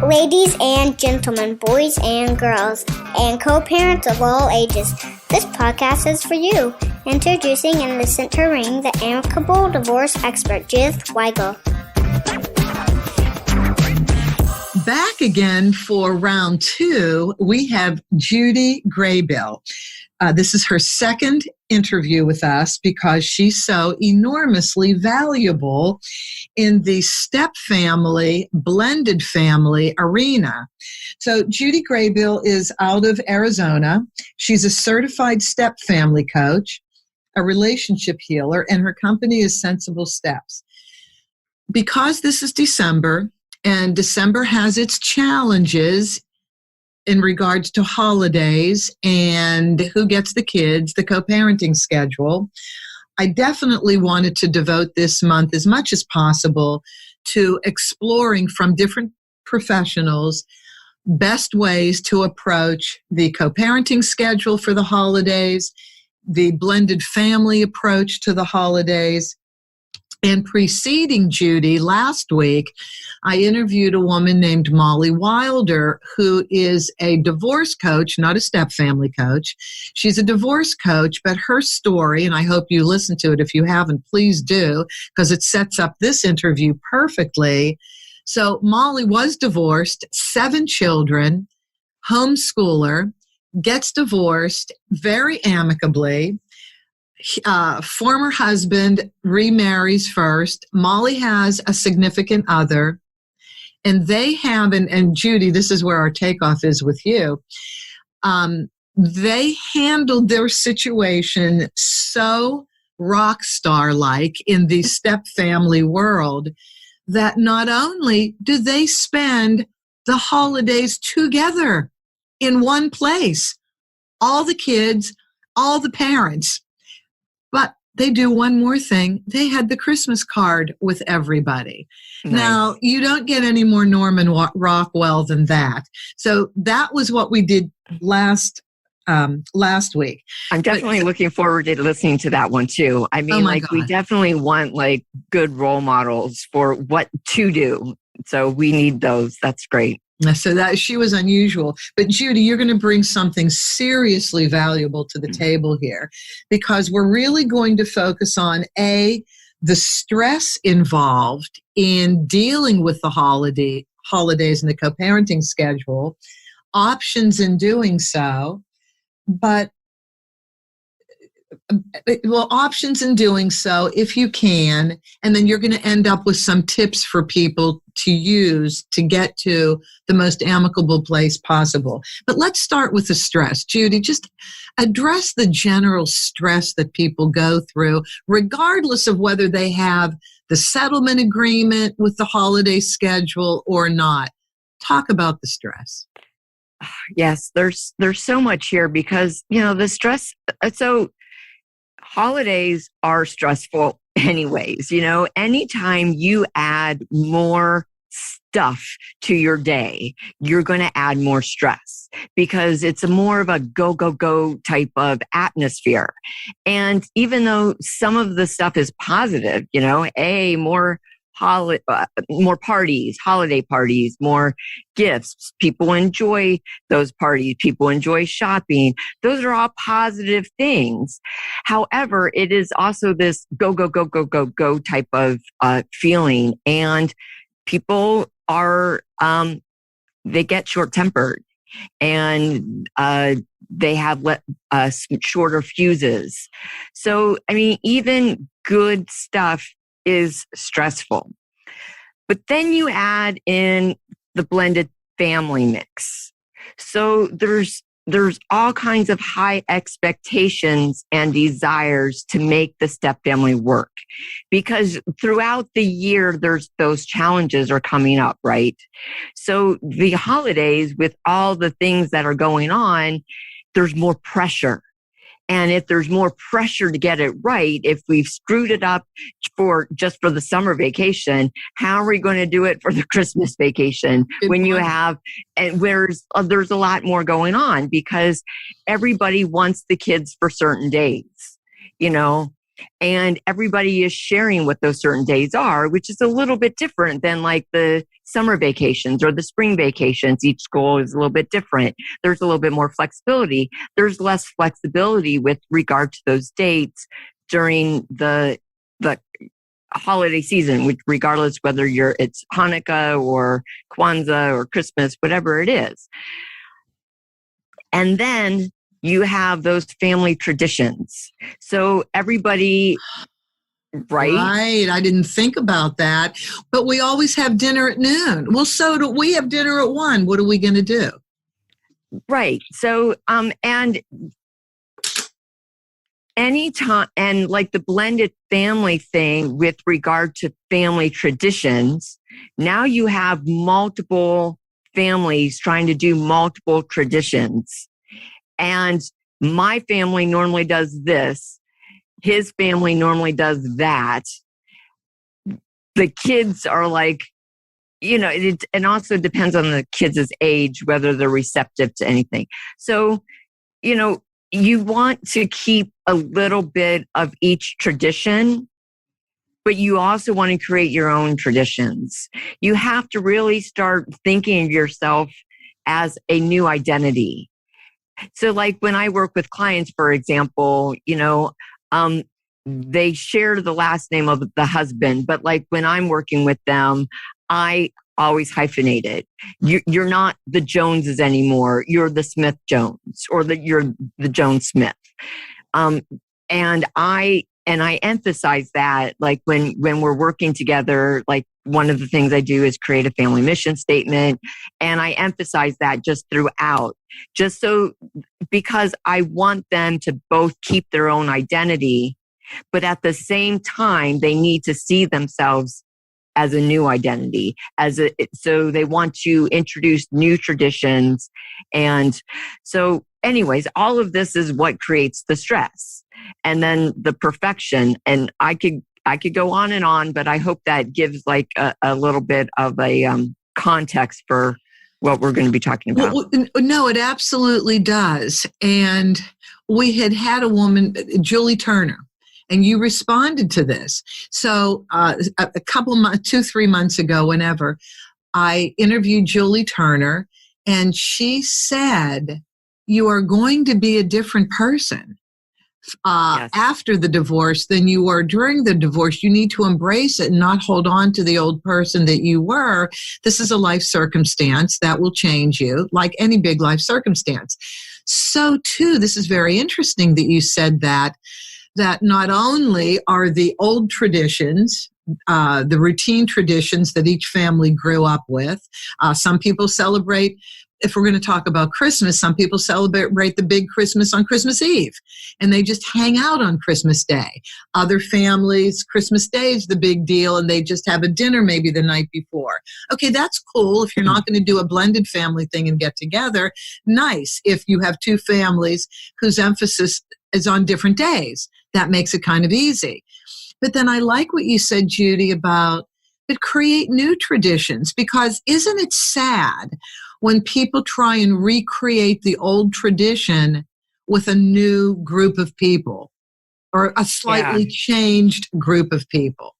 Ladies and gentlemen, boys and girls, and co-parents of all ages, this podcast is for you. Introducing and the centering the Amicable divorce expert, Judith Weigel. Back again for round 2, we have Judy Graybill. This is her second interview with us because she's so enormously valuable in the step family, blended family arena. So Judy Graybill is out of Arizona. She's a certified step family coach, a relationship healer, and her company is Sensible Steps. Because this is December, and December has its challenges in regards to holidays and who gets the kids, the co-parenting schedule, I definitely wanted to devote this month as much as possible to exploring from different professionals best ways to approach the co-parenting schedule for the holidays, the blended family approach to the holidays. And preceding Judy last week, I interviewed a woman named Molly Wilder, who is a divorce coach, not a step family coach. She's a divorce coach, but her story, and I hope you listen to it. If you haven't, please do, because it sets up this interview perfectly. So Molly was divorced, 7 children, homeschooler, gets divorced very amicably. Former husband remarries first. Molly has a significant other, and they have, and Judy, this is where our takeoff is with you. They handled their situation so rock star-like in the step family world that not only do they spend the holidays together in one place, all the kids, all the parents, but they do one more thing. They had the Christmas card with everybody. Nice. Now, you don't get any more Norman Rockwell than that. So that was what we did last week. I'm definitely looking forward to listening to that one too. I mean, we definitely want good role models for what to do. So we need those. That's great. So that she was unusual. But Judy, you're going to bring something seriously valuable to the table here, because we're really going to focus on the stress involved in dealing with the holidays and the co-parenting schedule, options in doing so, options in doing so if you can, and then you're going to end up with some tips for people to use to get to the most amicable place possible. But let's start with the stress. Judy, just address the general stress that people go through, regardless of whether they have the settlement agreement with the holiday schedule or not. Talk about the stress. Yes, there's so much here because, the stress, so holidays are stressful anyways. Anytime you add more stuff to your day, you're going to add more stress because it's more of a go, go, go type of atmosphere. And even though some of the stuff is positive, more parties, holiday parties, more gifts. People enjoy those parties. People enjoy shopping. Those are all positive things. However, it is also this go, go, go, go, go, go type of feeling. And people are, they get short-tempered and they have shorter fuses. So, even good stuff is stressful. But then you add in the blended family mix. So there's all kinds of high expectations and desires to make the step family work. Because throughout the year, those challenges are coming up, right? So the holidays, with all the things that are going on, there's more pressure. And if there's more pressure to get it right, if we've screwed it up just for the summer vacation, how are we going to do it for the Christmas vacation when you have, and there's a lot more going on because everybody wants the kids for certain days, And everybody is sharing what those certain days are, which is a little bit different than like the summer vacations or the spring vacations. Each school is a little bit different. There's a little bit more flexibility. There's less flexibility with regard to those dates during the holiday season, which regardless whether it's Hanukkah or Kwanzaa or Christmas, whatever it is. And then you have those family traditions. So everybody, right? Right. I didn't think about that. But we always have dinner at noon. Well, so do we have dinner at 1. What are we going to do? Right. So, and anytime, and like the blended family thing with regard to family traditions, now you have multiple families trying to do multiple traditions. And my family normally does this. His family normally does that. The kids are like, it also depends on the kids' age, whether they're receptive to anything. So, you want to keep a little bit of each tradition, but you also want to create your own traditions. You have to really start thinking of yourself as a new identity. So like when I work with clients, for example, they share the last name of the husband, but like when I'm working with them, I always hyphenate it. You're not the Joneses anymore. You're the Smith Jones, or you're the Jones Smith. And I emphasize that, like when we're working together, like one of the things I do is create a family mission statement. And I emphasize that just throughout, because I want them to both keep their own identity, but at the same time, they need to see themselves as a new identity, so they want to introduce new traditions. And so anyways, all of this is what creates the stress and then the perfection. And I could go on and on, but I hope that gives like a little bit of a context for what we're going to be talking about. Well, no, it absolutely does. And we had a woman, Julie Turner, and you responded to this. So a couple months, 2-3 months ago, whenever, I interviewed Julie Turner, and she said, you are going to be a different person Yes. after the divorce than you were during the divorce. You need to embrace it and not hold on to the old person that you were. This is a life circumstance that will change you, like any big life circumstance. So too, this is very interesting that you said that not only are the old traditions, the routine traditions that each family grew up with, some people celebrate, if we're going to talk about Christmas, some people celebrate the big Christmas on Christmas Eve, and they just hang out on Christmas Day. Other families, Christmas Day is the big deal, and they just have a dinner maybe the night before. Okay, that's cool. If you're not going to do a blended family thing and get together, nice. If you have two families whose emphasis is on different days, that makes it kind of easy. But then I like what you said, Judy, about but create new traditions, because isn't it sad when people try and recreate the old tradition with a new group of people or a slightly changed group of people?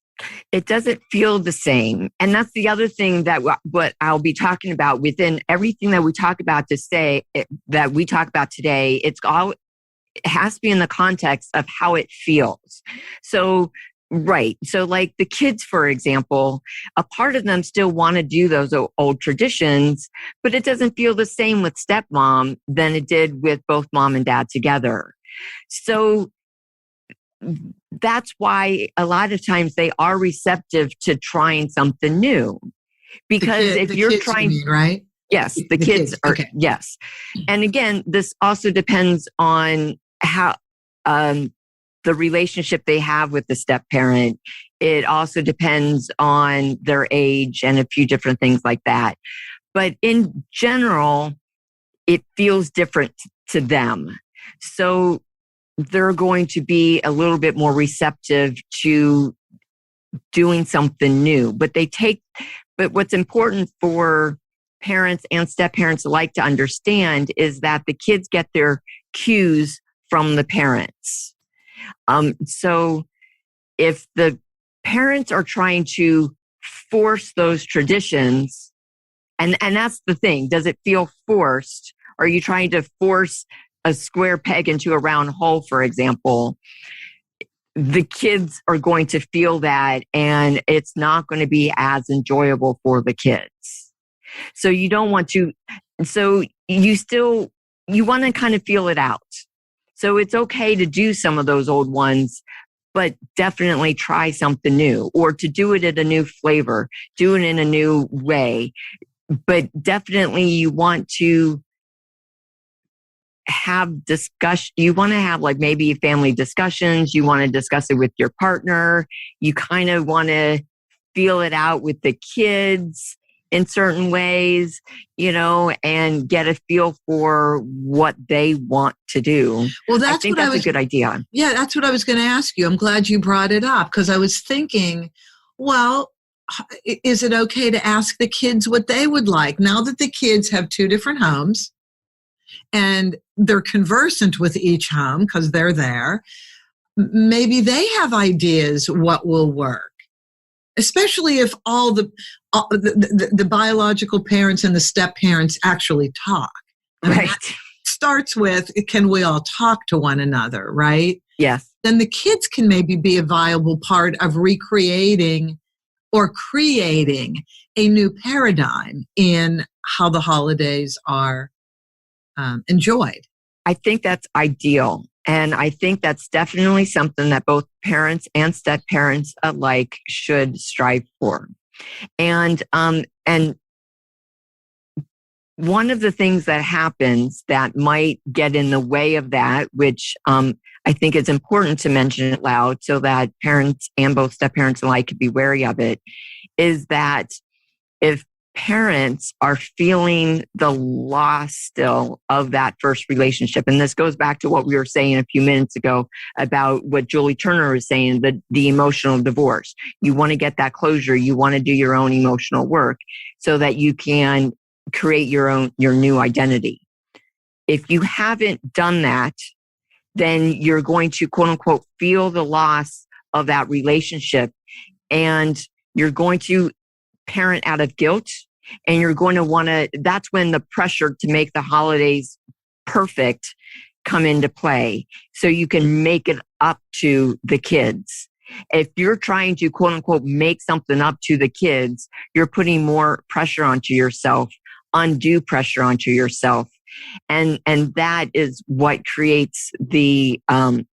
It doesn't feel the same. And that's the other thing that what I'll be talking about within everything that we talk about today, it has to be in the context of how it feels. So, right. So like the kids, for example, a part of them still want to do those old traditions, but it doesn't feel the same with stepmom than it did with both mom and dad together. So that's why a lot of times they are receptive to trying something new. Because if you're kids, trying, you mean, right? Yes, the kids are, okay. Yes. And again, this also depends on how the relationship they have with the step parent. It also depends on their age and a few different things like that. But in general, it feels different to them. So they're going to be a little bit more receptive to doing something new. But what's important for parents and step parents alike to understand is that the kids get their cues from the parents. So if the parents are trying to force those traditions, and that's the thing, does it feel forced? Are you trying to force a square peg into a round hole, for example? The kids are going to feel that, and it's not going to be as enjoyable for the kids. So you don't want to, so you want to kind of feel it out. So it's okay to do some of those old ones, but definitely try something new, or to do it in a new flavor, do it in a new way. But definitely you want to have discussion. You want to have like maybe family discussions. You want to discuss it with your partner. You kind of want to feel it out with the kids in certain ways, and get a feel for what they want to do. Well, I think that's a good idea. Yeah, that's what I was going to ask you. I'm glad you brought it up, because I was thinking, well, is it okay to ask the kids what they would like now that the kids have two different homes and they're conversant with each home because they're there? Maybe they have ideas what will work, especially if all the biological parents and the step parents actually talk. Right. Starts with, can we all talk to one another, right? Yes. Then the kids can maybe be a viable part of recreating or creating a new paradigm in how the holidays are enjoyed. I think that's ideal. And I think that's definitely something that both parents and step parents alike should strive for. And one of the things that happens that might get in the way of that, which I think it's important to mention it loud so that parents and both step parents alike could be wary of it, is that if parents are feeling the loss still of that first relationship, and this goes back to what we were saying a few minutes ago about what Julie Turner was saying, the emotional divorce. You want to get that closure. You want to do your own emotional work so that you can create your new identity. If you haven't done that, then you're going to, quote unquote, feel the loss of that relationship, and you're going to parent out of guilt, and you're going to want to, that's when the pressure to make the holidays perfect come into play, so you can make it up to the kids. If you're trying to, quote unquote, make something up to the kids, you're putting more pressure onto yourself, undue pressure onto yourself. And that is what creates the, some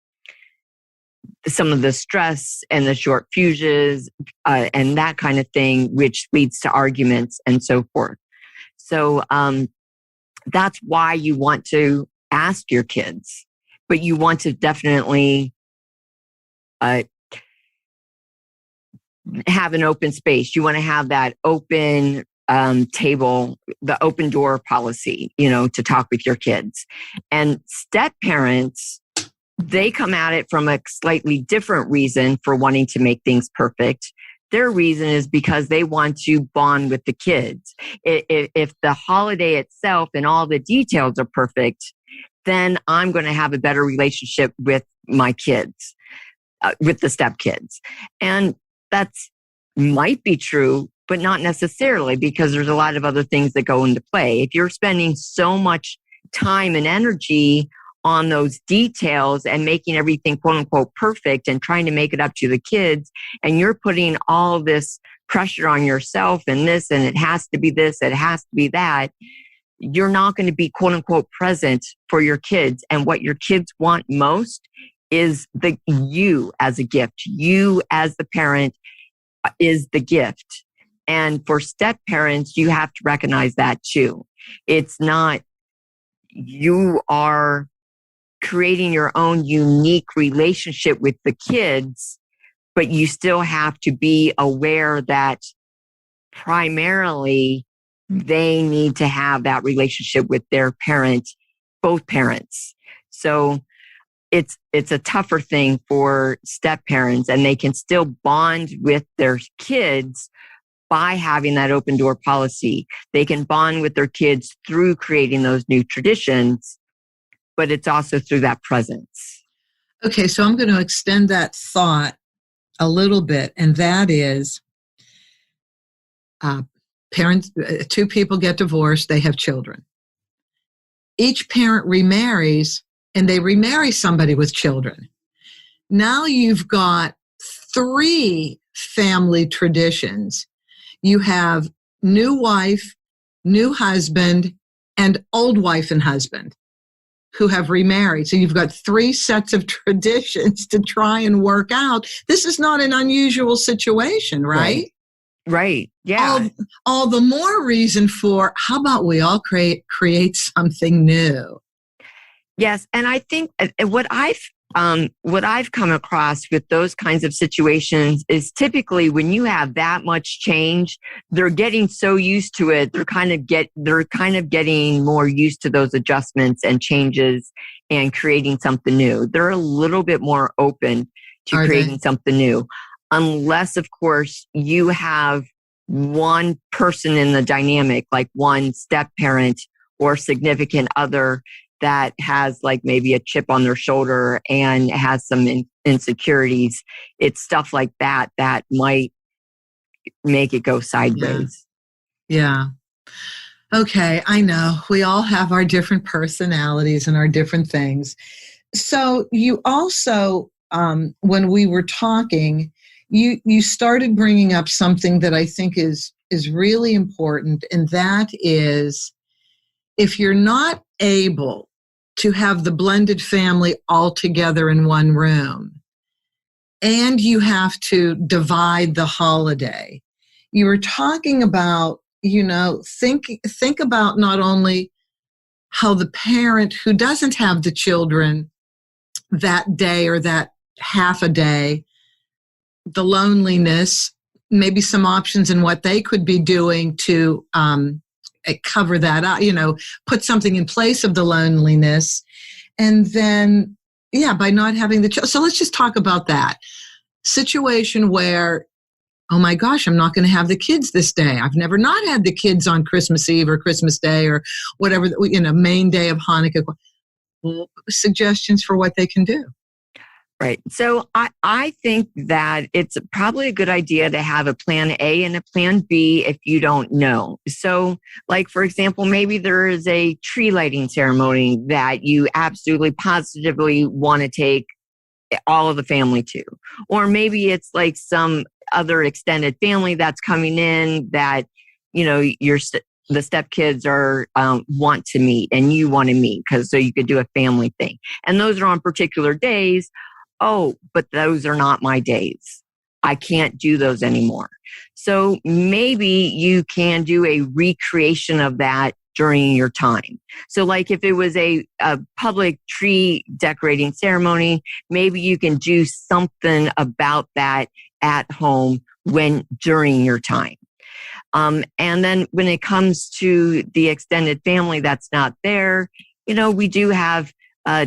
of the stress and the short fuses and that kind of thing, which leads to arguments and so forth. So that's why you want to ask your kids, but you want to definitely have an open space. You want to have that open table, the open door policy, to talk with your kids. And step parents, they come at it from a slightly different reason for wanting to make things perfect. Their reason is because they want to bond with the kids. If the holiday itself and all the details are perfect, then I'm going to have a better relationship with my kids, with the step kids. And that's might be true, but not necessarily, because there's a lot of other things that go into play. If you're spending so much time and energy on those details and making everything, quote unquote, perfect and trying to make it up to the kids, and you're putting all this pressure on yourself and this, and it has to be this, it has to be that, you're not going to be, quote unquote, present for your kids. And what your kids want most is you as a gift. You as the parent is the gift. And for step parents, you have to recognize that too. It's not, you are creating your own unique relationship with the kids, but you still have to be aware that primarily they need to have that relationship with their parent, both parents. So it's a tougher thing for step parents, and they can still bond with their kids by having that open door policy. They can bond with their kids through creating those new traditions, but it's also through that presence. Okay, so I'm going to extend that thought a little bit, and that is parents, two people get divorced, they have children. Each parent remarries, and they remarry somebody with children. Now you've got 3 family traditions. You have new wife, new husband, and old wife and husband who have remarried. So you've got 3 sets of traditions to try and work out. This is not an unusual situation, right? Right. Yeah. All the more reason for, how about we all create something new? Yes. And I think what I've come across with those kinds of situations is typically when you have that much change, they're getting so used to it. They're kind of getting more used to those adjustments and changes and creating something new. They're a little bit more open to creating something new. Unless, of course, you have one person in the dynamic, like one step parent or significant other that has like maybe a chip on their shoulder and has some insecurities. It's stuff like that that might make it go sideways. Yeah. Okay, I know. We all have our different personalities and our different things. So you also, when we were talking, you started bringing up something that I think is really important, and that is, if you're not able to have the blended family all together in one room, and you have to divide the holiday, you were talking about, think about not only how the parent who doesn't have the children that day or that half a day, the loneliness, maybe some options in what they could be doing to cover that up, put something in place of the loneliness. And then, by not having the children. So let's just talk about that situation where, oh my gosh, I'm not going to have the kids this day. I've never not had the kids on Christmas Eve or Christmas Day or whatever, main day of Hanukkah. Suggestions for what they can do. Right. So I think that it's probably a good idea to have a plan A and a plan B if you don't know. So like, for example, maybe there is a tree lighting ceremony that you absolutely positively want to take all of the family to. Or maybe it's like some other extended family that's coming in that, the stepkids are want to meet and you want to meet so you could do a family thing. And those are on particular days. Oh, but those are not my days. I can't do those anymore. So maybe you can do a recreation of that during your time. So like if it was a public tree decorating ceremony, maybe you can do something about that at home during your time. And then when it comes to the extended family that's not there, we do have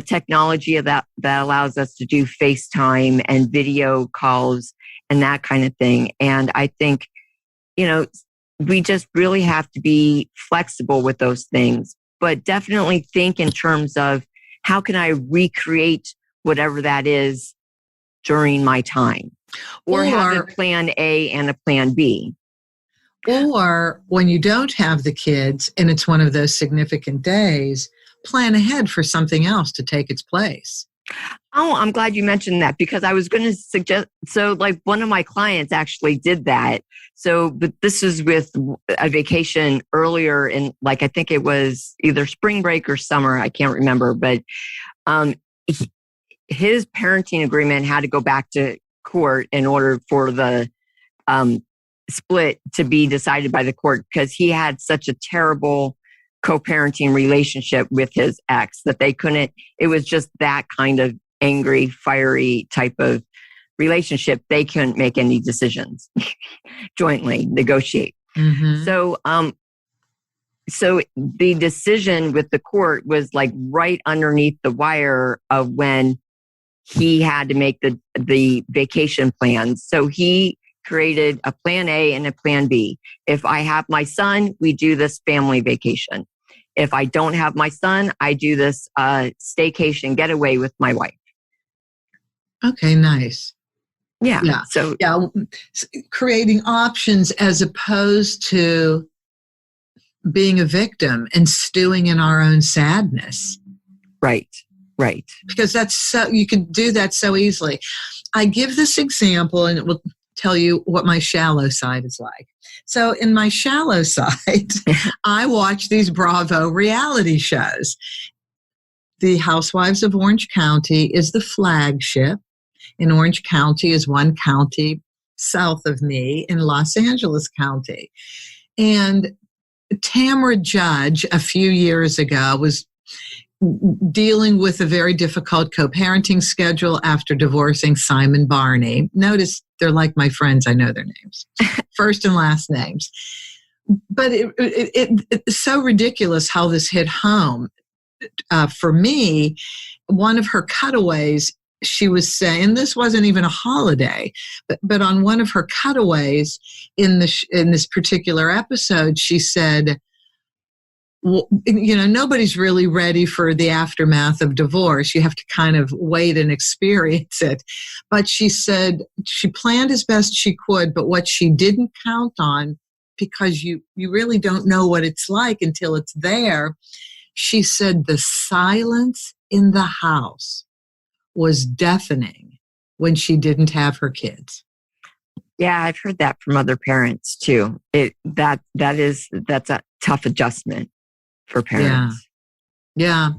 technology that allows us to do FaceTime and video calls and that kind of thing. And I think, we just really have to be flexible with those things, but definitely think in terms of how can I recreate whatever that is during my time, or have a plan A and a plan B. Or when you don't have the kids and it's one of those significant days, plan ahead for something else to take its place. Oh, I'm glad you mentioned that, because I was going to suggest, so like one of my clients actually did that. So, but this is with a vacation earlier in, like, I think it was either spring break or summer. I can't remember, but his parenting agreement had to go back to court in order for the split to be decided by the court, because he had such a terrible co-parenting relationship with his ex that they couldn't, it was just that kind of angry, fiery type of relationship. They couldn't make any decisions jointly, negotiate. Mm-hmm. So the decision with the court was like right underneath the wire of when he had to make the vacation plans. So he created a plan A and a plan B. If I have my son, we do this family vacation. If I don't have my son, I do this staycation getaway with my wife. Okay, nice. Yeah. Yeah. So Yeah. Creating options as opposed to being a victim and stewing in our own sadness. right. Because you can do that so easily. I give this example and it will tell you what my shallow side is like. So in my shallow side, I watch these Bravo reality shows. The Housewives of Orange County is the flagship. And Orange County is one county south of me in Los Angeles County. And Tamara Judge, a few years ago, was dealing with a very difficult co-parenting schedule after divorcing Simon Barney. Notice they're like my friends. I know their names, first and last names. But it's so ridiculous how this hit home. For me, one of her cutaways, she was saying, this wasn't even a holiday, but on one of her cutaways in this particular episode, she said, well, nobody's really ready for the aftermath of divorce. You have to kind of wait and experience it. But she said she planned as best she could, but what she didn't count on, because you really don't know what it's like until it's there. She said the silence in the house was deafening when she didn't have her kids. Yeah, I've heard that from other parents too. That's a tough adjustment for parents. Yeah.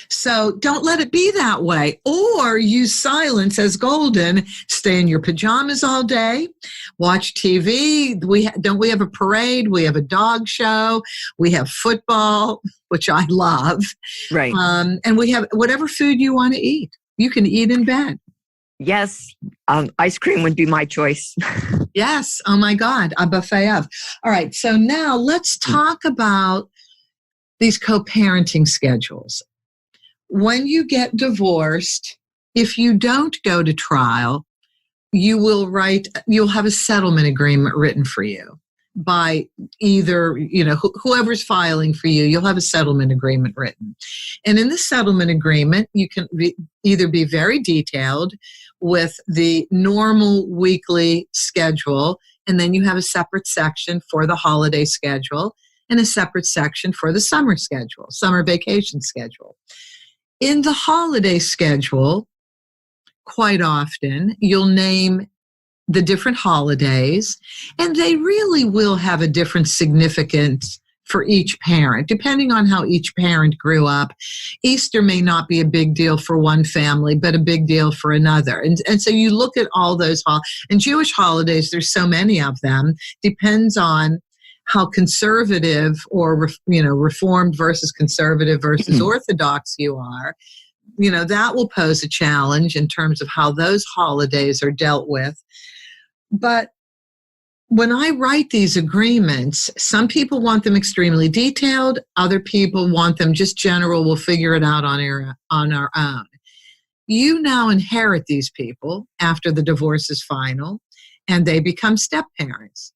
So don't let it be that way, or use silence as golden. Stay in your pajamas all day, watch TV. Don't we have a parade? We have a dog show. We have football, which I love. Right. And we have whatever food you want to eat. You can eat in bed. Yes. Ice cream would be my choice. Yes. Oh my God. A buffet of. All right. So now let's talk about these co-parenting schedules. When you get divorced, if you don't go to trial, you'll have a settlement agreement written for you by either, whoever's filing for you, you'll have a settlement agreement written. And in the settlement agreement, you can either be very detailed with the normal weekly schedule, and then you have a separate section for the holiday schedule and a separate section for the summer vacation schedule. In the holiday schedule, quite often, you'll name the different holidays, and they really will have a different significance for each parent, depending on how each parent grew up. Easter may not be a big deal for one family, but a big deal for another. And so you look at all those, and Jewish holidays, there's so many of them, depends on how conservative or, reformed versus conservative versus Orthodox you are. That will pose a challenge in terms of how those holidays are dealt with. But when I write these agreements, some people want them extremely detailed. Other people want them just general. We'll figure it out on our own. You now inherit these people after the divorce is final, and they become step parents.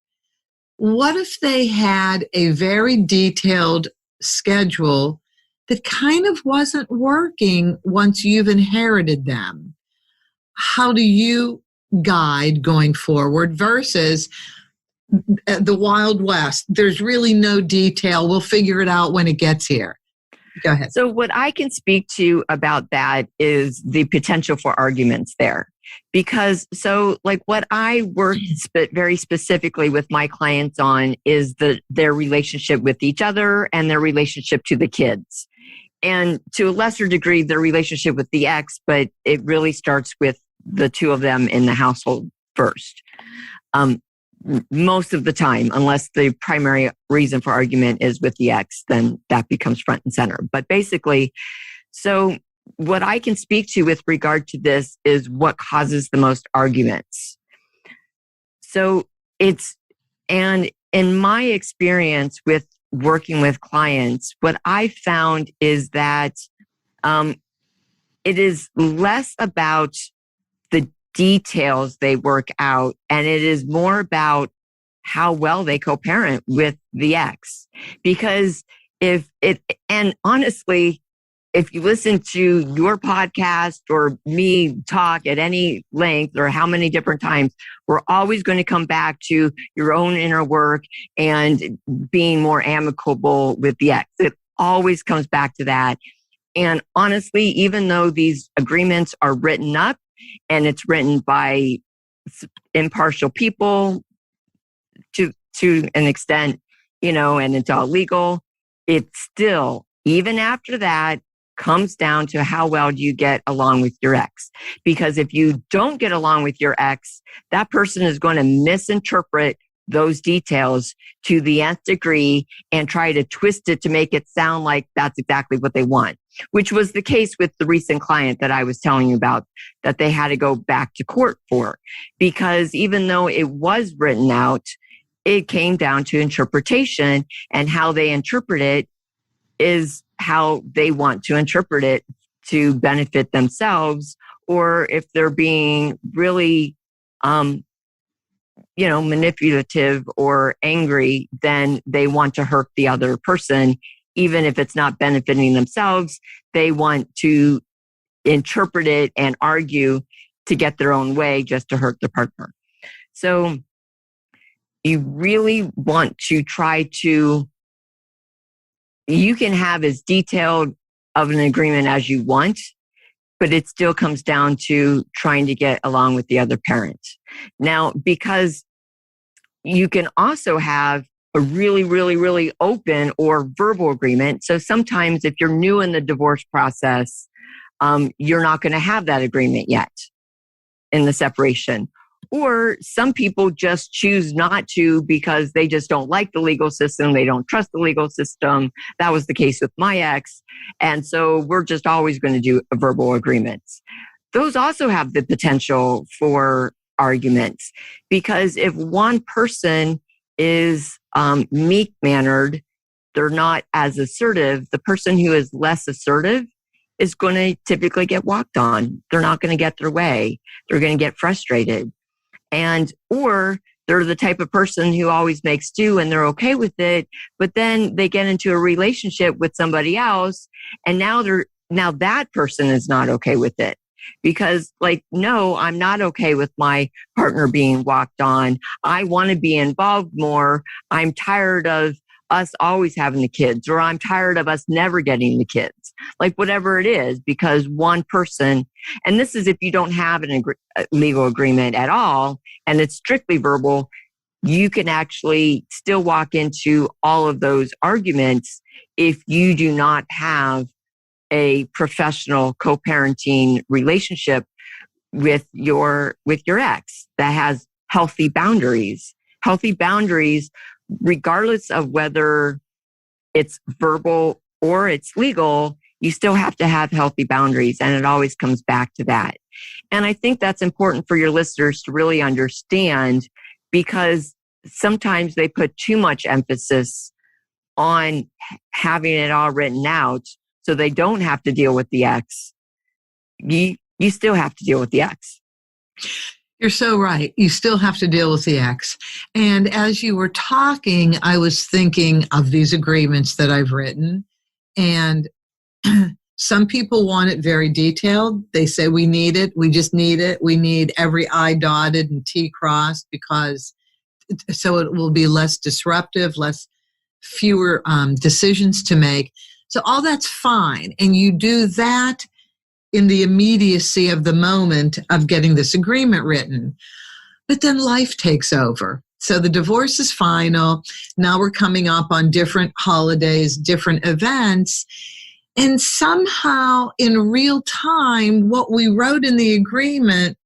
What if they had a very detailed schedule that kind of wasn't working once you've inherited them? How do you guide going forward versus the Wild West? There's really no detail. We'll figure it out when it gets here. Go ahead. So what I can speak to about that is the potential for arguments there. Because what I work very specifically with my clients on is their relationship with each other and their relationship to the kids. And to a lesser degree, their relationship with the ex, but it really starts with the two of them in the household first. Most of the time, unless the primary reason for argument is with the ex, then that becomes front and center. But basically, so what I can speak to with regard to this is what causes the most arguments. So and in my experience with working with clients, what I found is that it is less about the details they work out, and it is more about how well they co-parent with the ex. Because and honestly, if you listen to your podcast or me talk at any length or how many different times, we're always going to come back to your own inner work and being more amicable with the ex. It always comes back to that. And honestly, even though these agreements are written up and it's written by impartial people to an extent, and it's all legal, it's still, even after that, comes down to how well do you get along with your ex. Because if you don't get along with your ex, that person is going to misinterpret those details to the nth degree and try to twist it to make it sound like that's exactly what they want, which was the case with the recent client that I was telling you about that they had to go back to court for. Because even though it was written out, it came down to interpretation, and how they interpret it is how they want to interpret it to benefit themselves, or if they're being really, manipulative or angry, then they want to hurt the other person. Even if it's not benefiting themselves, they want to interpret it and argue to get their own way just to hurt their partner. So you really want to try to, you can have as detailed of an agreement as you want, but it still comes down to trying to get along with the other parent. Now, because you can also have a really, really, really open or verbal agreement. So sometimes if you're new in the divorce process, you're not going to have that agreement yet in the separation. Or some people just choose not to because they just don't like the legal system. They don't trust the legal system. That was the case with my ex. And so we're just always going to do verbal agreements. Those also have the potential for arguments, because if one person is meek-mannered, they're not as assertive, the person who is less assertive is going to typically get walked on. They're not going to get their way. They're going to get frustrated. Or they're the type of person who always makes do and they're okay with it, but then they get into a relationship with somebody else, and now that person is not okay with it. Because no, I'm not okay with my partner being walked on. I want to be involved more. I'm tired of us always having the kids, or I'm tired of us never getting the kids, whatever it is, because one person, and this is if you don't have a legal agreement at all, and it's strictly verbal, you can actually still walk into all of those arguments if you do not have a professional co-parenting relationship with your ex that has healthy boundaries. Healthy boundaries, regardless of whether it's verbal or it's legal, you still have to have healthy boundaries. And it always comes back to that. And I think that's important for your listeners to really understand, because sometimes they put too much emphasis on having it all written out so they don't have to deal with the ex. You still have to deal with the ex. You're so right. You still have to deal with the ex. And as you were talking, I was thinking of these agreements that I've written. And some people want it very detailed. They say, we need it. We just need it. We need every I dotted and T crossed, so it will be less disruptive, fewer decisions to make. So all that's fine. And you do that in the immediacy of the moment of getting this agreement written. But then life takes over. So the divorce is final. Now we're coming up on different holidays, different events. And somehow in real time, what we wrote in the agreement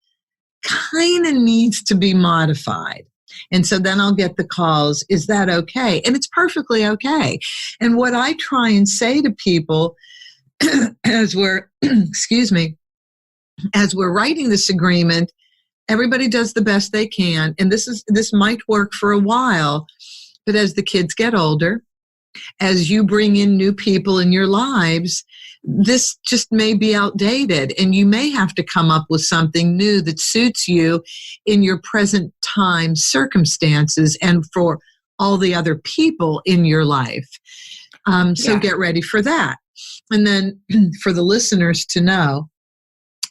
kind of needs to be modified. And so then I'll get the calls, is that okay? And it's perfectly okay. And what I try and say to people as we're, as we're writing this agreement, everybody does the best they can. And this might work for a while, but as the kids get older, as you bring in new people in your lives, this just may be outdated, and you may have to come up with something new that suits you in your present time circumstances and for all the other people in your life. So get ready for that. And then for the listeners to know,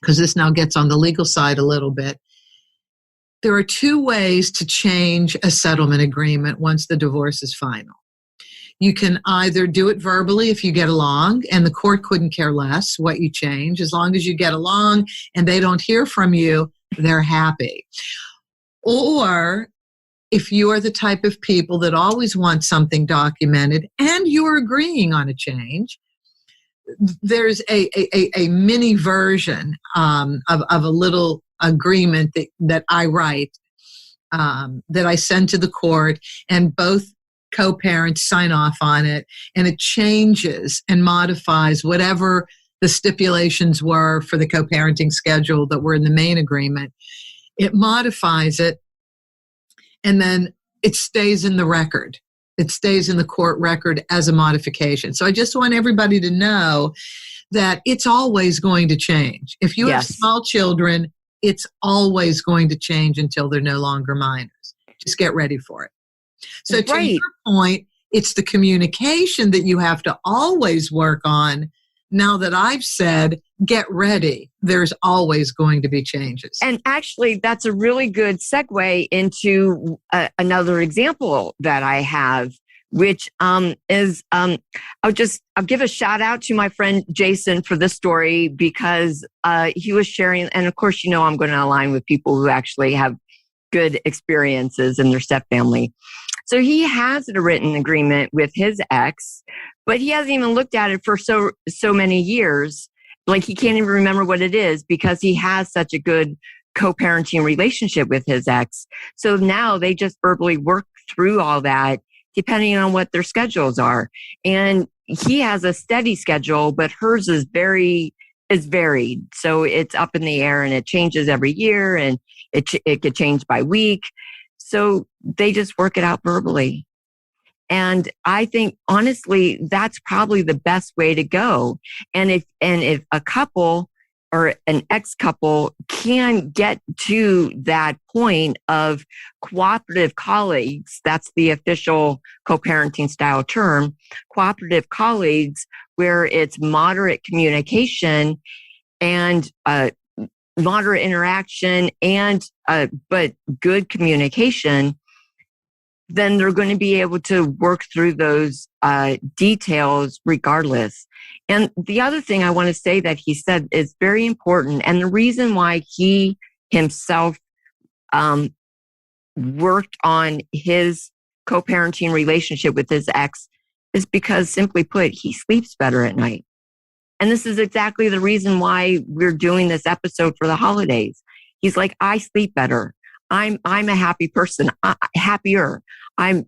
because this now gets on the legal side a little bit, there are two ways to change a settlement agreement once the divorce is final. You can either do it verbally if you get along, and the court couldn't care less what you change. As long as you get along and they don't hear from you, they're happy. Or if you are the type of people that always want something documented and you're agreeing on a change, there's a mini version of a little agreement that I write, that I send to the court, and both co-parents sign off on it, and it changes and modifies whatever the stipulations were for the co-parenting schedule that were in the main agreement. It modifies it, and then it stays in the record. It stays in the court record as a modification. So I just want everybody to know that it's always going to change. If you have small children, it's always going to change until they're no longer minors. Just get ready for it. So to your point, it's the communication that you have to always work on. Now that I've said, get ready, there's always going to be changes. And actually, that's a really good segue into another example that I have, which is, I'll give a shout out to my friend Jason for this story, because he was sharing, and of course, I'm going to align with people who actually have good experiences in their stepfamily. So he has a written agreement with his ex, but he hasn't even looked at it for so many years. Like, he can't even remember what it is because he has such a good co-parenting relationship with his ex. So now they just verbally work through all that depending on what their schedules are. And he has a steady schedule, but hers is varied. So it's up in the air and it changes every year, and it could change by week. So they just work it out verbally. And I think, honestly, that's probably the best way to go. And if a couple or an ex-couple can get to that point of cooperative colleagues, that's the official co-parenting style term, cooperative colleagues, where it's moderate communication and moderate interaction and but good communication, then they're going to be able to work through those details regardless. And the other thing I want to say that he said is very important, and the reason why he himself worked on his co-parenting relationship with his ex is because, simply put, he sleeps better at night. And this is exactly the reason why we're doing this episode for the holidays. He's like, I sleep better. I'm a happy person, happier. I'm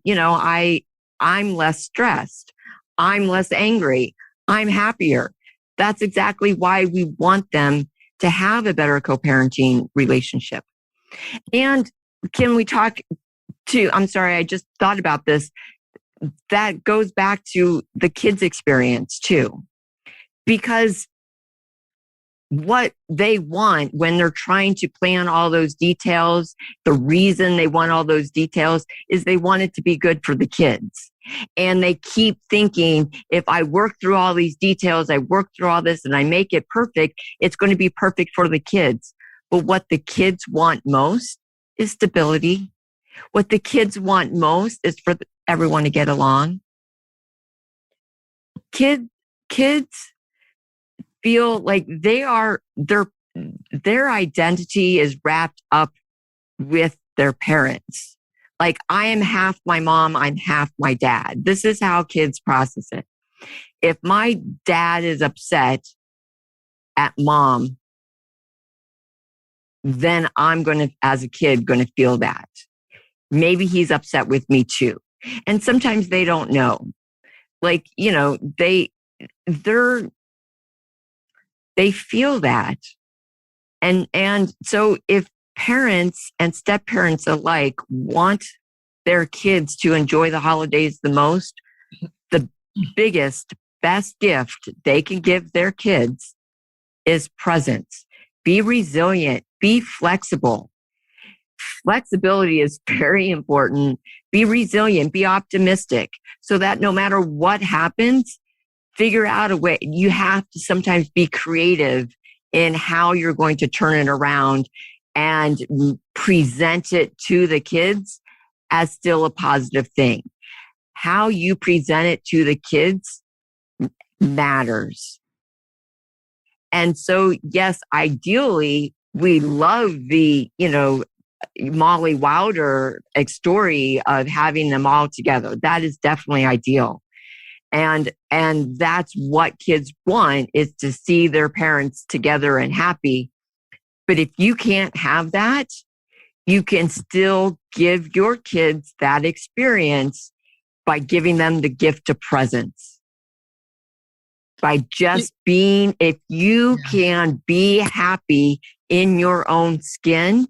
less stressed. I'm less angry. I'm happier. That's exactly why we want them to have a better co-parenting relationship. And can we talk I'm sorry, I just thought about this. That goes back to the kids' experience too. Because what they want when they're trying to plan all those details, the reason they want all those details is they want it to be good for the kids. And they keep thinking, if I work through all these details, I work through all this and I make it perfect, it's going to be perfect for the kids. But what the kids want most is stability. What the kids want most is for everyone to get along. Kids feel like their identity is wrapped up with their parents. Like, I am half my mom, I'm half my dad. This is how kids process it. If my dad is upset at mom, then I'm as a kid, going to feel that. Maybe he's upset with me too. And sometimes they don't know. Like, they feel that. And so if parents and step-parents alike want their kids to enjoy the holidays the most, the biggest, best gift they can give their kids is presence. Be resilient. Be flexible. Flexibility is very important. Be resilient. Be optimistic so that no matter what happens, figure out a way. You have to sometimes be creative in how you're going to turn it around and present it to the kids as still a positive thing. How you present it to the kids matters. And so, yes, ideally, we love the, Molly Wilder story of having them all together. That is definitely ideal. And that's what kids want, is to see their parents together and happy. But if you can't have that, you can still give your kids that experience by giving them the gift of presence. By just being, if you can be happy in your own skin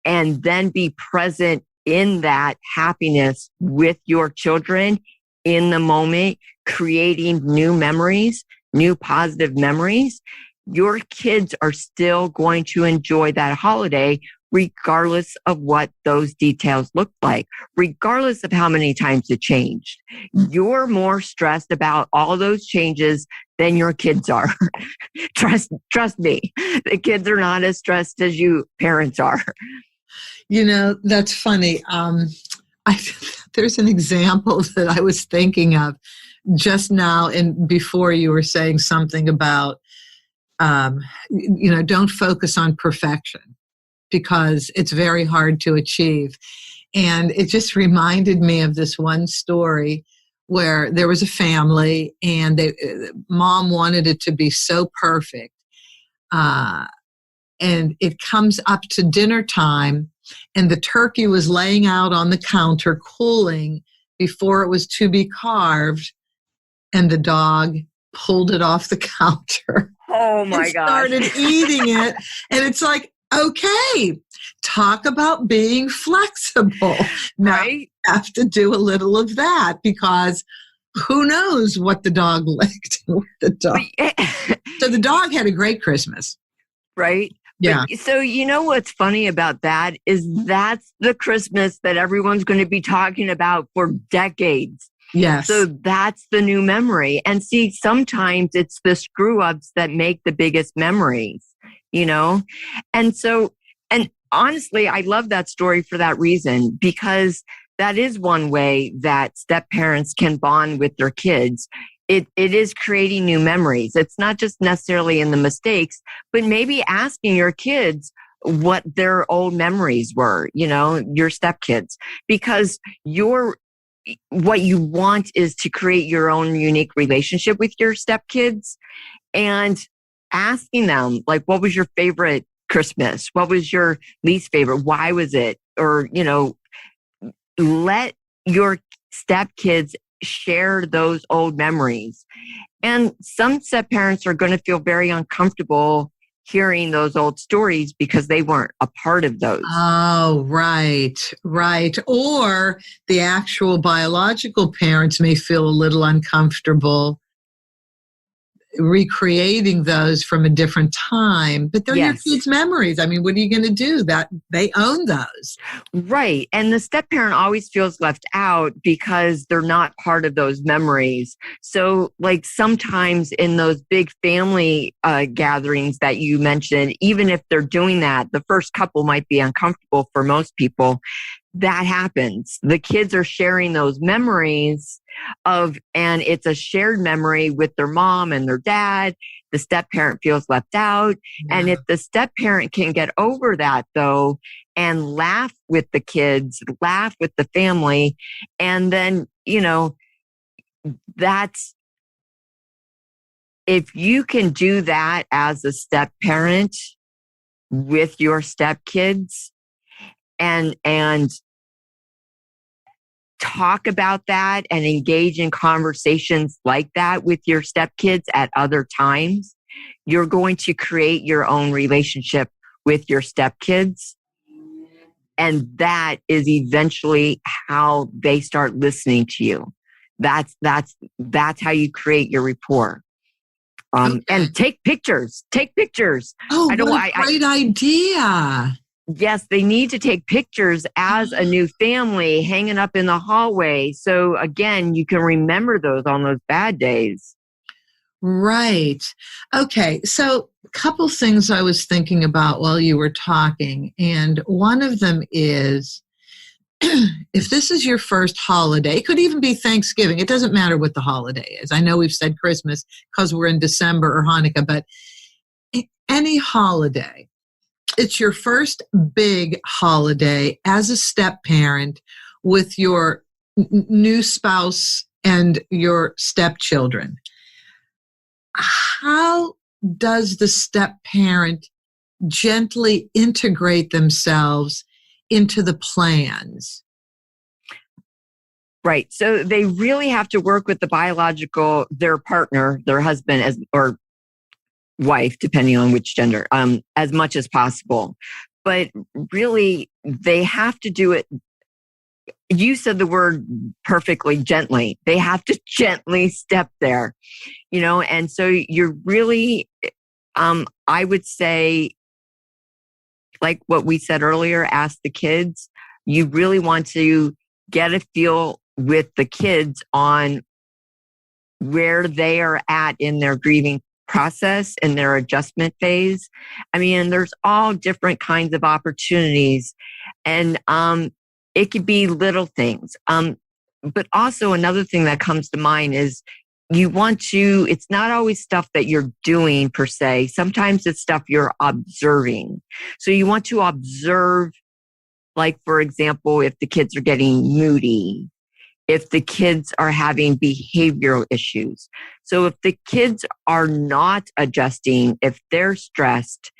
and then be present in that happiness with your children in the moment, creating new memories, new positive memories, your kids are still going to enjoy that holiday regardless of what those details look like, regardless of how many times it changed. You're more stressed about all those changes than your kids are. Trust me, the kids are not as stressed as you parents are. That's funny. There's an example that I was thinking of just now, and before you were saying something about, don't focus on perfection, because it's very hard to achieve. And it just reminded me of this one story where there was a family and mom wanted it to be so perfect. And it comes up to dinner time and the turkey was laying out on the counter cooling before it was to be carved. And the dog pulled it off the counter. Oh my gosh. Started eating it. And it's like, okay, talk about being flexible. Now, right? You have to do a little of that, because who knows what the dog licked. So the dog had a great Christmas. Right? Yeah. But, so what's funny about that is that's the Christmas that everyone's going to be talking about for decades. Yes. So that's the new memory. And see, sometimes it's the screw ups that make the biggest memories, And so, and honestly, I love that story for that reason, because that is one way that step parents can bond with their kids. It is creating new memories. It's not just necessarily in the mistakes, but maybe asking your kids what their old memories were, your stepkids, because what you want is to create your own unique relationship with your stepkids, and asking them, like, what was your favorite Christmas? What was your least favorite? Why was it? Or, let your stepkids share those old memories. And some step parents are going to feel very uncomfortable hearing those old stories because they weren't a part of those. Oh, right. Or the actual biological parents may feel a little uncomfortable recreating those from a different time, but they're your kids' memories. I mean, what are you going to do? That they own those. Right. And the step parent always feels left out because they're not part of those memories. So like sometimes in those big family gatherings that you mentioned, even if they're doing that, the first couple might be uncomfortable for most people. That happens. The kids are sharing those memories and it's a shared memory with their mom and their dad. The step parent feels left out. Yeah. And if the step parent can get over that though, and laugh with the kids, laugh with the family, and then, that's, if you can do that as a step parent with your step kids, and talk about that and engage in conversations like that with your stepkids at other times, you're going to create your own relationship with your stepkids. And that is eventually how they start listening to you. That's how you create your rapport. And take pictures. Oh, what a great idea. yes, they need to take pictures as a new family hanging up in the hallway. So again, you can remember those on those bad days. Right. Okay. So a couple things I was thinking about while you were talking. And one of them is, if this is your first holiday, it could even be Thanksgiving. It doesn't matter what the holiday is. I know we've said Christmas because we're in December or Hanukkah, but any holiday, it's your first big holiday as a step parent with your new spouse and your stepchildren. How does the step parent gently integrate themselves into the plans? Right. So they really have to work with their partner, their husband or wife, depending on which gender, as much as possible. But really, they have to do it. You said the word perfectly, gently. They have to gently step there, and so you're really, I would say, like what we said earlier, ask the kids. You really want to get a feel with the kids on where they are at in their grieving process and their adjustment phase. I mean, there's all different kinds of opportunities, and it could be little things. But also another thing that comes to mind is it's not always stuff that you're doing per se. Sometimes it's stuff you're observing. So you want to observe, like, for example, if the kids are getting moody, if the kids are having behavioral issues. So if the kids are not adjusting, if they're stressed,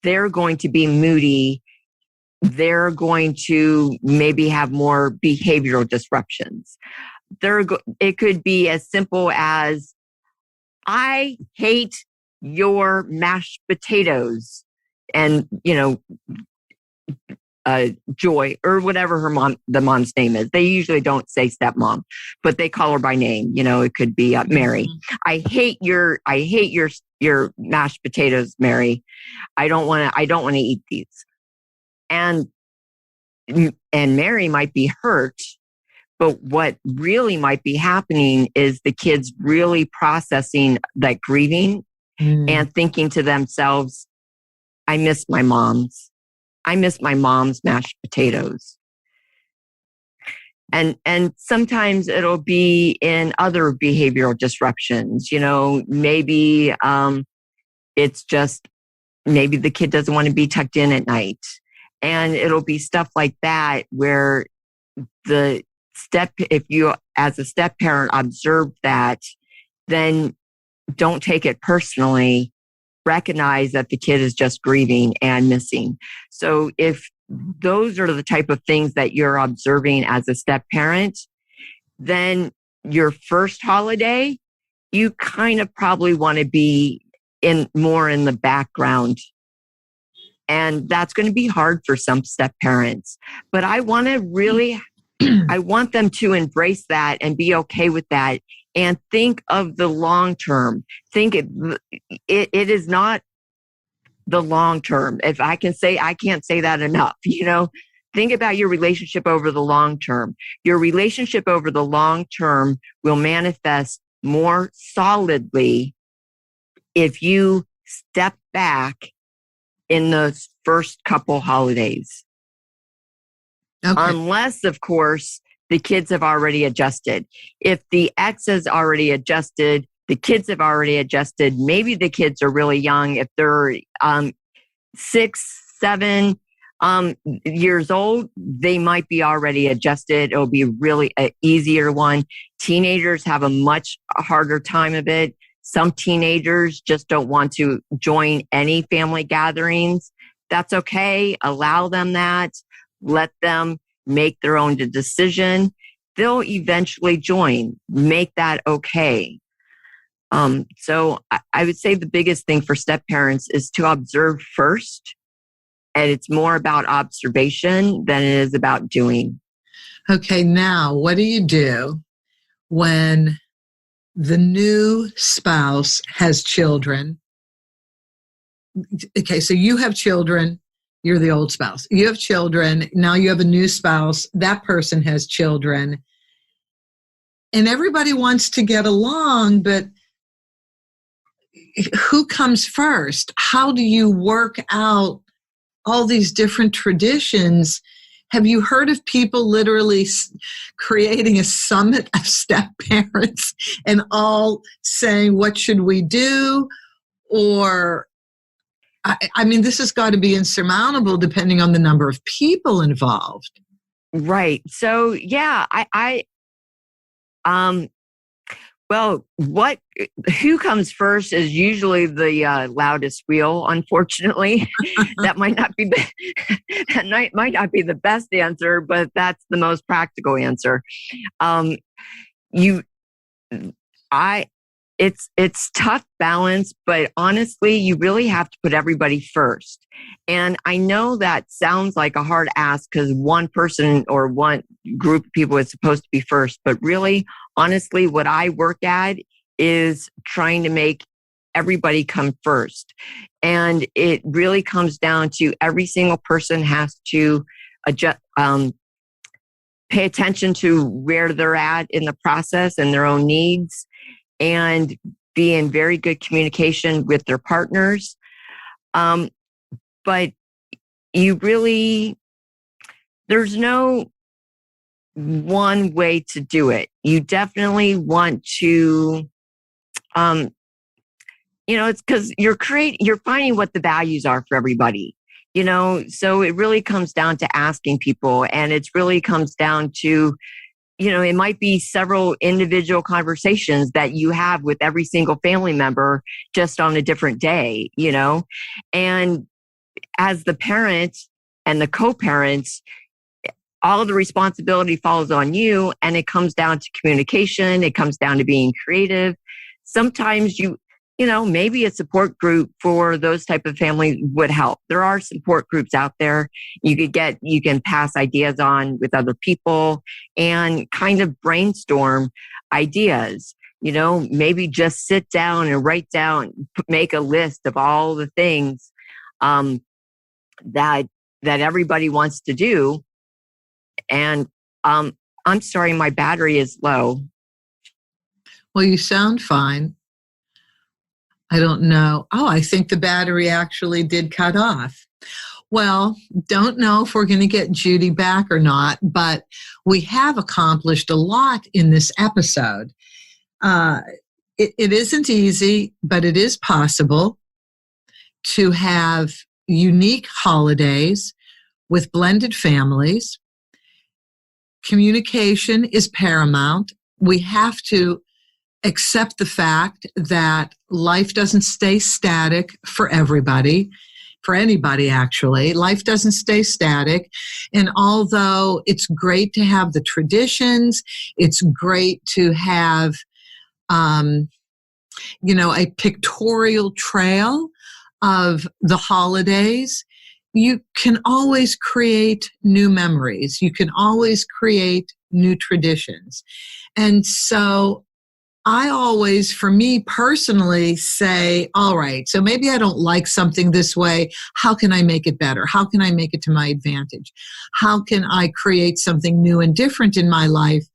they're going to be moody. They're going to maybe have more behavioral disruptions. It could be as simple as, I hate your mashed potatoes, and, Joy, or whatever the mom's name is. They usually don't say stepmom, but they call her by name. It could be Mary. I hate your mashed potatoes, Mary. I don't want to eat these. And Mary might be hurt, but what really might be happening is the kids really processing that grieving and thinking to themselves, I miss my mom's mashed potatoes. And sometimes it'll be in other behavioral disruptions. Maybe it's just, maybe the kid doesn't want to be tucked in at night. And it'll be stuff like that where if you as a step parent observe that, then don't take it personally. Recognize that the kid is just grieving and missing. So if those are the type of things that you're observing as a step parent, then your first holiday, you kind of probably want to be more in the background. And that's going to be hard for some step parents. But I want them to embrace that and be okay with that and think of the long term. It is not the long term. If I can't say that enough, think about your relationship over the long term. Your relationship over the long term will manifest more solidly if you step back in those first couple holidays. Okay. Unless, of course, the kids have already adjusted. If the ex has already adjusted, the kids have already adjusted. Maybe the kids are really young. If they're 6, 7 years old, they might be already adjusted. It'll be really an easier one. Teenagers have a much harder time of it. Some teenagers just don't want to join any family gatherings. That's okay. Allow them that. Let them make their own decision. They'll eventually join. Make that okay. So I would say the biggest thing for step parents is to observe first. And it's more about observation than it is about doing. Okay, now what do you do when the new spouse has children? Okay, so you have children, You're the old spouse. You have children. Now you have a new spouse. That person has children. And everybody wants to get along, but who comes first? How do you work out all these different traditions? Have you heard of people literally creating a summit of step parents and all saying, what should we do? Or, I mean, this has got to be insurmountable depending on the number of people involved. Right. So, yeah, well, who comes first is usually the loudest wheel, unfortunately. That might not be might not be the best answer, but that's the most practical answer. It's tough balance, but honestly, you really have to put everybody first. And I know that sounds like a hard ask because one person or one group of people is supposed to be first, but really, honestly, what I work at is trying to make everybody come first. And it really comes down to every single person has to adjust, pay attention to where they're at in the process and their own needs, and be in very good communication with their partners. But there's no one way to do it. You definitely want to, it's because you're finding what the values are for everybody, so it really comes down to asking people, and it really comes down to, it might be several individual conversations that you have with every single family member just on a different day, and as the parent and the co-parents, all of the responsibility falls on you, and it comes down to communication. It comes down to being creative. Sometimes maybe a support group for those type of families would help. There are support groups out there. You can pass ideas on with other people and kind of brainstorm ideas. Maybe just sit down and write down, make a list of all the things that everybody wants to do. And I'm sorry, my battery is low. Well, you sound fine. I don't know. Oh, I think the battery actually did cut off. Well, don't know if we're going to get Judy back or not, but we have accomplished a lot in this episode. It isn't easy, but it is possible to have unique holidays with blended families. Communication is paramount. We have to accept the fact that life doesn't stay static for everybody, for anybody actually. Life doesn't stay static. And although it's great to have the traditions, it's great to have, a pictorial trail of the holidays, you can always create new memories. You can always create new traditions. And so I always, for me personally, say, all right, so maybe I don't like something this way. How can I make it better? How can I make it to my advantage? How can I create something new and different in my life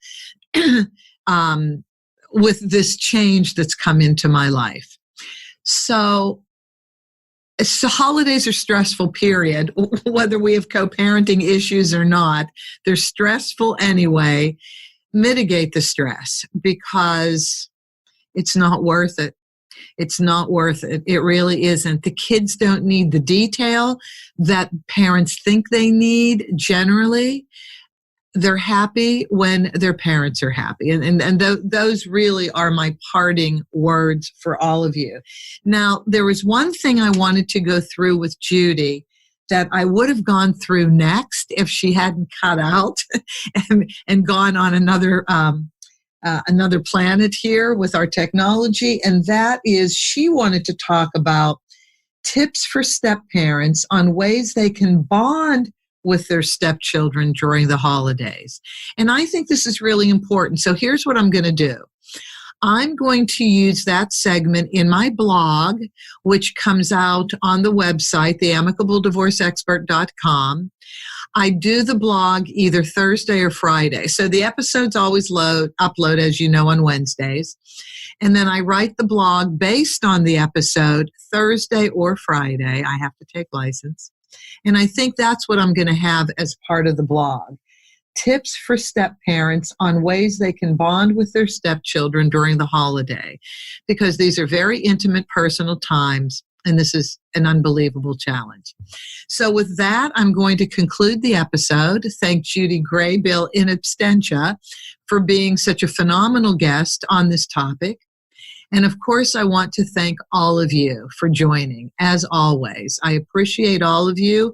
with this change that's come into my life? So holidays are stressful, period. Whether we have co-parenting issues or not, they're stressful anyway. Mitigate the stress because it's not worth it. It's not worth it. It really isn't. The kids don't need the detail that parents think they need generally. They're happy when their parents are happy. And those really are my parting words for all of you. Now, there was one thing I wanted to go through with Judy that I would have gone through next if she hadn't cut out and gone on another planet here with our technology. And that is, she wanted to talk about tips for step parents on ways they can bond with their stepchildren during the holidays. And I think this is really important. So here's what I'm going to do. I'm going to use that segment in my blog, which comes out on the website, theamicableddivorceexpert.com. I do the blog either Thursday or Friday. So the episodes always upload, as you know, on Wednesdays. And then I write the blog based on the episode Thursday or Friday. I have to take license. And I think that's what I'm going to have as part of the blog. Tips for step parents on ways they can bond with their stepchildren during the holiday, because these are very intimate, personal times, and this is an unbelievable challenge. So with that, I'm going to conclude the episode. Thank Judy Graybill in absentia for being such a phenomenal guest on this topic. And of course, I want to thank all of you for joining, as always. I appreciate all of you.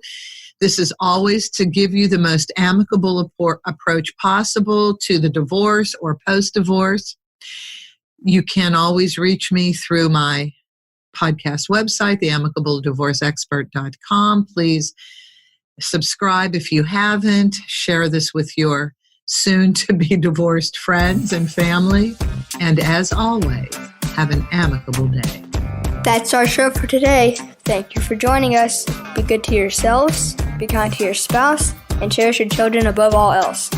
This is always to give you the most amicable approach possible to the divorce or post-divorce. You can always reach me through my podcast website, theamicableddivorceexpert.com. Please subscribe if you haven't. Share this with your soon-to-be divorced friends and family. And as always, have an amicable day. That's our show for today. Thank you for joining us. Be good to yourselves, be kind to your spouse, and cherish your children above all else.